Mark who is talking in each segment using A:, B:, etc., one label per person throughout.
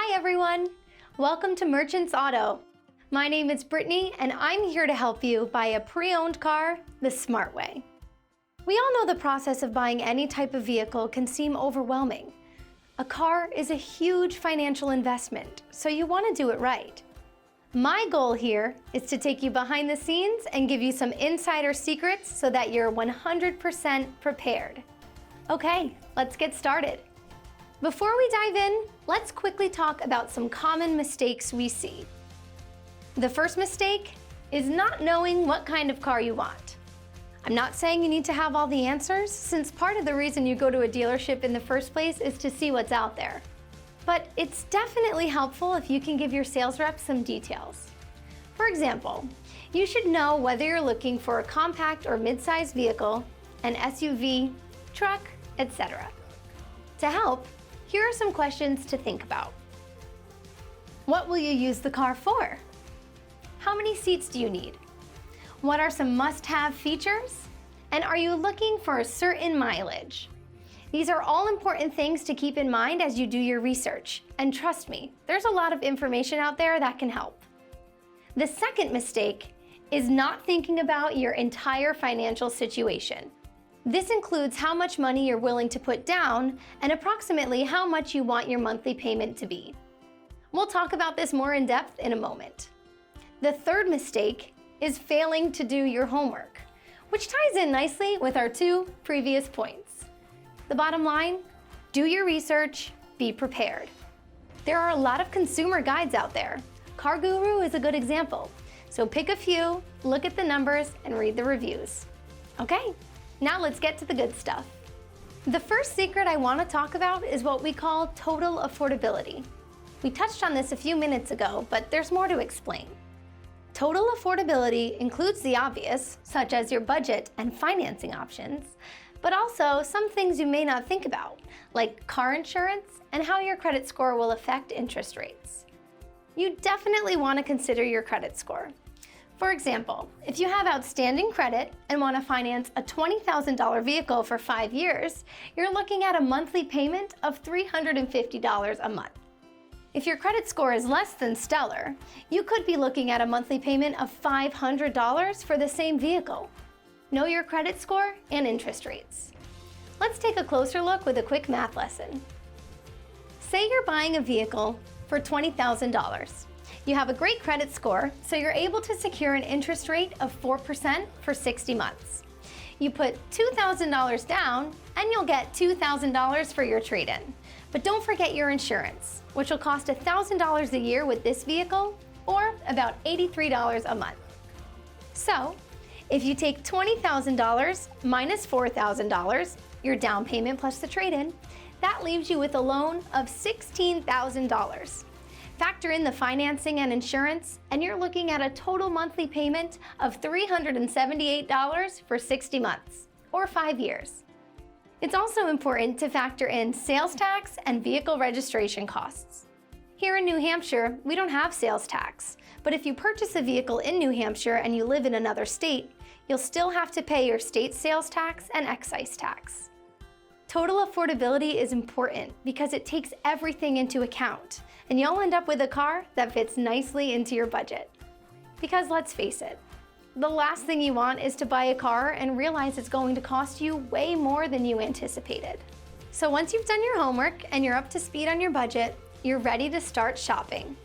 A: Hi everyone! Welcome to Merchants Auto. My name is Brittany and I'm here to help you buy a pre-owned car the smart way. We all know the process of buying any type of vehicle can seem overwhelming. A car is a huge financial investment, so you want to do it right. My goal here is to take you behind the scenes and give you some insider secrets so that you're 100% prepared. Okay, let's get started. Before we dive in, let's quickly talk about some common mistakes we see. The first mistake is not knowing what kind of car you want. I'm not saying you need to have all the answers, since part of the reason you go to a dealership in the first place is to see what's out there. But it's definitely helpful if you can give your sales rep some details. For example, you should know whether you're looking for a compact or mid-sized vehicle, an SUV, truck, etc. To help, here are some questions to think about. What will you use the car for? How many seats do you need? What are some must-have features? And are you looking for a certain mileage? These are all important things to keep in mind as you do your research. And trust me, there's a lot of information out there that can help. The second mistake is not thinking about your entire financial situation. This includes how much money you're willing to put down and approximately how much you want your monthly payment to be. We'll talk about this more in depth in a moment. The third mistake is failing to do your homework, which ties in nicely with our two previous points. The bottom line, do your research, be prepared. There are a lot of consumer guides out there. CarGuru is a good example. So pick a few, look at the numbers, and read the reviews. Okay. Now let's get to the good stuff. The first secret I want to talk about is what we call total affordability. We touched on this a few minutes ago, but there's more to explain. Total affordability includes the obvious, such as your budget and financing options, but also some things you may not think about, like car insurance and how your credit score will affect interest rates. You definitely want to consider your credit score. For example, if you have outstanding credit and want to finance a $20,000 vehicle for 5 years, you're looking at a monthly payment of $350 a month. If your credit score is less than stellar, you could be looking at a monthly payment of $500 for the same vehicle. Know your credit score and interest rates. Let's take a closer look with a quick math lesson. Say you're buying a vehicle for $20,000. You have a great credit score, so you're able to secure an interest rate of 4% for 60 months. You put $2,000 down, and you'll get $2,000 for your trade-in. But don't forget your insurance, which will cost $1,000 a year with this vehicle, or about $83 a month. So, if you take $20,000 minus $4,000, your down payment plus the trade-in, that leaves you with a loan of $16,000. Factor in the financing and insurance, and you're looking at a total monthly payment of $378 for 60 months, or 5 years. It's also important to factor in sales tax and vehicle registration costs. Here in New Hampshire, we don't have sales tax, but if you purchase a vehicle in New Hampshire and you live in another state, you'll still have to pay your state sales tax and excise tax. Total affordability is important because it takes everything into account, and you'll end up with a car that fits nicely into your budget. Because let's face it, the last thing you want is to buy a car and realize it's going to cost you way more than you anticipated. So once you've done your homework and you're up to speed on your budget, you're ready to start shopping.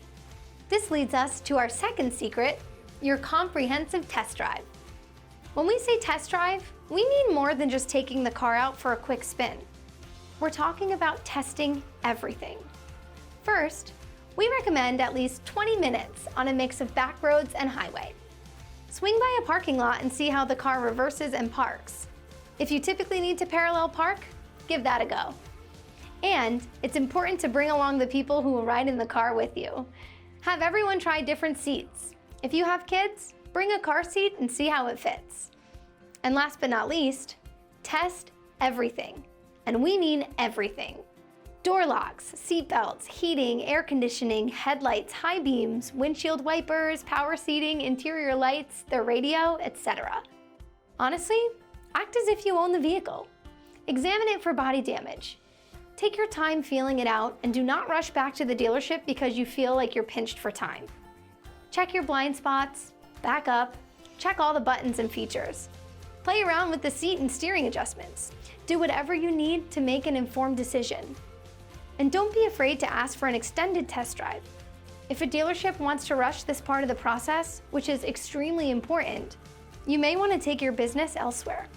A: This leads us to our second secret, your comprehensive test drive. When we say test drive, we mean more than just taking the car out for a quick spin. We're talking about testing everything. First, we recommend at least 20 minutes on a mix of back roads and highway. Swing by a parking lot and see how the car reverses and parks. If you typically need to parallel park, give that a go. And it's important to bring along the people who will ride in the car with you. Have everyone try different seats. If you have kids, bring a car seat and see how it fits. And last but not least, test everything. And we mean everything. Door locks, seat belts, heating, air conditioning, headlights, high beams, windshield wipers, power seating, interior lights, the radio, etc. Honestly, act as if you own the vehicle. Examine it for body damage. Take your time feeling it out and do not rush back to the dealership because you feel like you're pinched for time. Check your blind spots, back up, check all the buttons and features. Play around with the seat and steering adjustments. Do whatever you need to make an informed decision. And don't be afraid to ask for an extended test drive. If a dealership wants to rush this part of the process, which is extremely important, you may want to take your business elsewhere.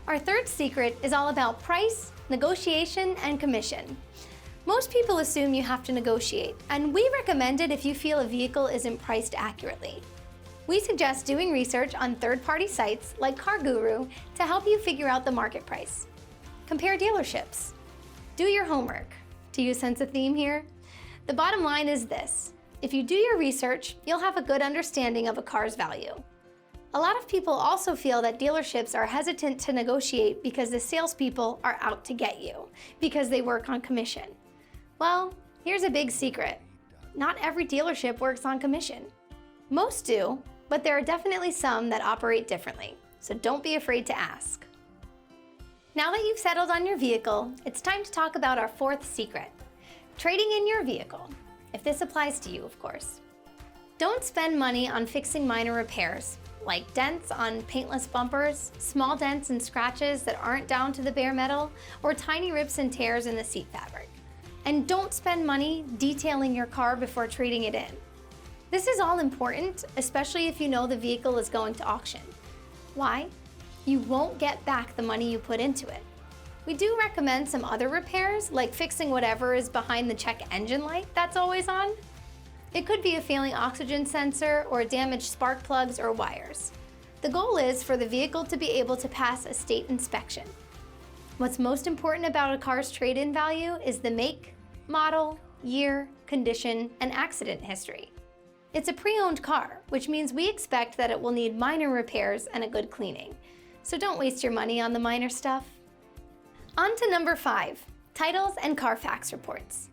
A: Our third secret is all about price, negotiation, and commission. Most people assume you have to negotiate, and we recommend it if you feel a vehicle isn't priced accurately. We suggest doing research on third-party sites like CarGuru to help you figure out the market price. Compare dealerships. Do your homework. Do you sense a theme here? The bottom line is this: if you do your research, you'll have a good understanding of a car's value. A lot of people also feel that dealerships are hesitant to negotiate because the salespeople are out to get you, because they work on commission. Well, here's a big secret. Not every dealership works on commission. Most do, but there are definitely some that operate differently, so don't be afraid to ask. Now that you've settled on your vehicle, it's time to talk about our fourth secret: trading in your vehicle, if this applies to you, of course. Don't spend money on fixing minor repairs, like dents on paintless bumpers, small dents and scratches that aren't down to the bare metal, or tiny rips and tears in the seat fabric. And don't spend money detailing your car before trading it in. This is all important, especially if you know the vehicle is going to auction. Why? You won't get back the money you put into it. We do recommend some other repairs, like fixing whatever is behind the check engine light that's always on. It could be a failing oxygen sensor or damaged spark plugs or wires. The goal is for the vehicle to be able to pass a state inspection. What's most important about a car's trade-in value is the make, model, year, condition, and accident history. It's a pre-owned car, which means we expect that it will need minor repairs and a good cleaning. So don't waste your money on the minor stuff. On to number 5, titles and Carfax reports.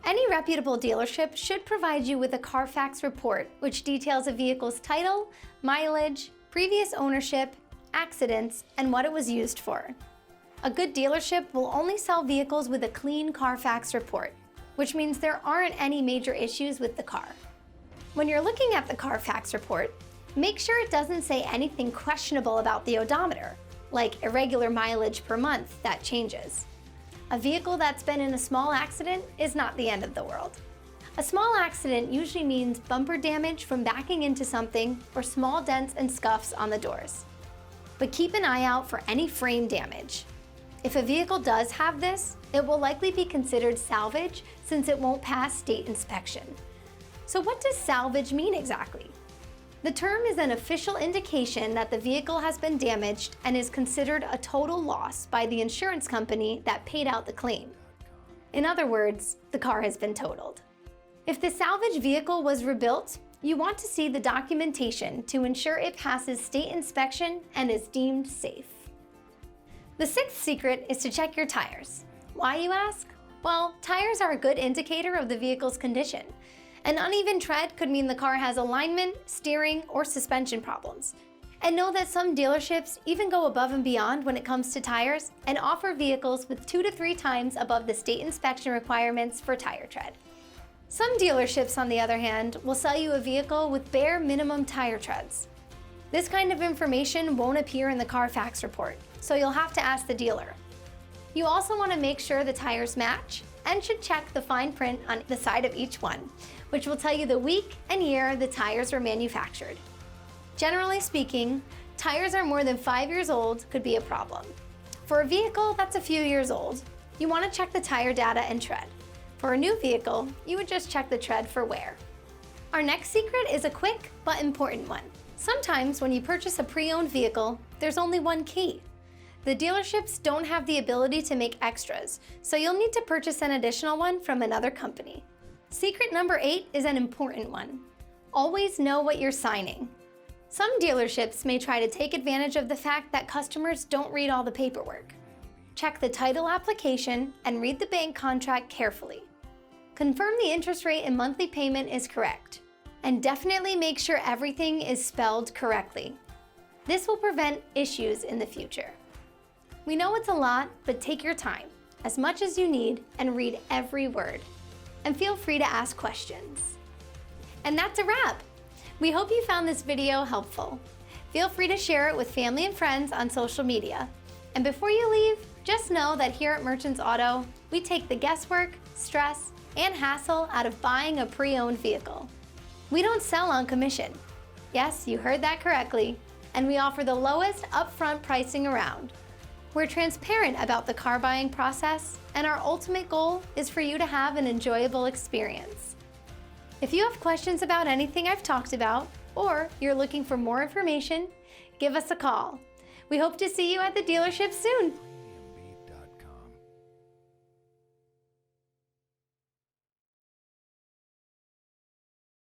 A: Any reputable dealership should provide you with a Carfax report, which details a vehicle's title, mileage, previous ownership, accidents, and what it was used for. A good dealership will only sell vehicles with a clean Carfax report, which means there aren't any major issues with the car. When you're looking at the Carfax report, make sure it doesn't say anything questionable about the odometer, like irregular mileage per month that changes. A vehicle that's been in a small accident is not the end of the world. A small accident usually means bumper damage from backing into something or small dents and scuffs on the doors. But keep an eye out for any frame damage. If a vehicle does have this, it will likely be considered salvage since it won't pass state inspection. So what does salvage mean exactly? The term is an official indication that the vehicle has been damaged and is considered a total loss by the insurance company that paid out the claim. In other words, the car has been totaled. If the salvage vehicle was rebuilt, you want to see the documentation to ensure it passes state inspection and is deemed safe. The sixth secret is to check your tires. Why, you ask? Well, tires are a good indicator of the vehicle's condition. An uneven tread could mean the car has alignment, steering, or suspension problems. And know that some dealerships even go above and beyond when it comes to tires and offer vehicles with 2 to 3 times above the state inspection requirements for tire tread. Some dealerships, on the other hand, will sell you a vehicle with bare minimum tire treads. This kind of information won't appear in the Carfax report, so you'll have to ask the dealer. You also want to make sure the tires match and should check the fine print on the side of each one, which will tell you the week and year the tires were manufactured. Generally speaking, tires are more than 5 years old could be a problem. For a vehicle that's a few years old, you want to check the tire data and tread. For a new vehicle, you would just check the tread for wear. Our next secret is a quick but important one. Sometimes when you purchase a pre-owned vehicle, there's only one key. The dealerships don't have the ability to make extras, so you'll need to purchase an additional one from another company. Secret number 8 is an important one. Always know what you're signing. Some dealerships may try to take advantage of the fact that customers don't read all the paperwork. Check the title application and read the bank contract carefully. Confirm the interest rate and monthly payment is correct. And definitely make sure everything is spelled correctly. This will prevent issues in the future. We know it's a lot, but take your time. as much as you need and read every word. And feel free to ask questions. And that's a wrap. We hope you found this video helpful. Feel free to share it with family and friends on social media. And before you leave, just know that here at Merchants Auto, we take the guesswork, stress, and hassle out of buying a pre-owned vehicle. We don't sell on commission. Yes, you heard that correctly. And we offer the lowest upfront pricing around. We're transparent about the car buying process, and our ultimate goal is for you to have an enjoyable experience. If you have questions about anything I've talked about, or you're looking for more information, give us a call. We hope to see you at the dealership soon.